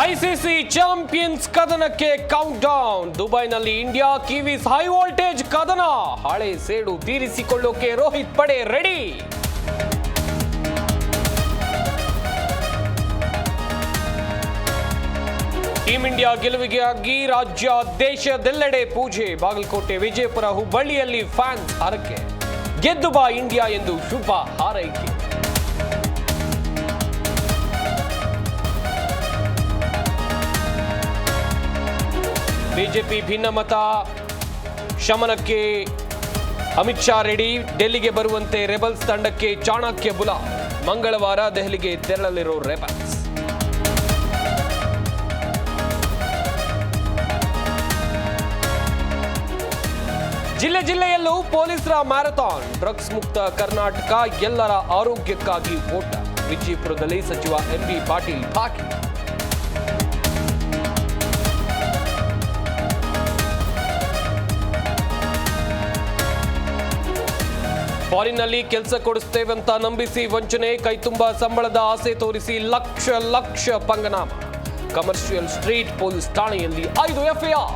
ICC champions ಕದನಕ್ಕೆ countdown. ದುಬೈನಲ್ಲಿ India Kiwis high voltage ಕದನ. ಹಳೆ ಸೇಡು ತೀರಿಸಿಕೊಳ್ಳೋಕೆ ರೋಹಿತ್ ಪಡೆ ರೆಡಿ. ಟೀಂ ಇಂಡಿಯಾ ಗೆಲುವಿಗಾಗಿ ರಾಜ್ಯ ದೇಶದೆಲ್ಲೆಡೆ ಪೂಜೆ. ಬಾಗಲಕೋಟೆ, ವಿಜಯಪುರ, ಹುಬ್ಬಳ್ಳಿಯಲ್ಲಿ ಫ್ಯಾನ್ಸ್ ಹರಕೆ. ಗೆದ್ದು ಬಾ ಇಂಡಿಯಾ ಎಂದು ಶುಭ ಹಾರೈಕೆ. ಬಿಜೆಪಿ ಭಿನ್ನಮತ ಶಮನಕ್ಕೆ ಅಮಿತ್ ಶಾ ರೆಡಿ. ಡೆಲ್ಲಿಗೆ ಬರುವಂತೆ ರೆಬಲ್ಸ್ ತಂಡಕ್ಕೆ ಚಾಣಕ್ಯ ಬುಲಾ. ಮಂಗಳವಾರ ದೆಹಲಿಗೆ ತೆರಳಲಿರೋ ರೆಬಲ್ಸ್. ಜಿಲ್ಲೆಯಲ್ಲೂ ಪೊಲೀಸರ ಮ್ಯಾರಥಾನ್. ಡ್ರಗ್ಸ್ ಮುಕ್ತ ಕರ್ನಾಟಕ, ಎಲ್ಲರ ಆರೋಗ್ಯಕ್ಕಾಗಿ ಓಟ. ವಿಜಯಪುರದಲ್ಲಿ ಸಚಿವ ಎಂಬಿ ಪಾಟೀಲ್ ಭಾಗಿ. ಫಾರಿನ್ನಲ್ಲಿ ಕೆಲಸ ಕೊಡಿಸ್ತೇವಂತ ನಂಬಿಸಿ ವಂಚನೆ. ಕೈತುಂಬ ಸಂಬಳದ ಆಸೆ ತೋರಿಸಿ ಲಕ್ಷ ಪಂಗನಾಮ. ಕಮರ್ಷಿಯಲ್ ಸ್ಟ್ರೀಟ್ ಪೊಲೀಸ್ ಠಾಣೆಯಲ್ಲಿ 5 ಎಫ್ಐಆರ್.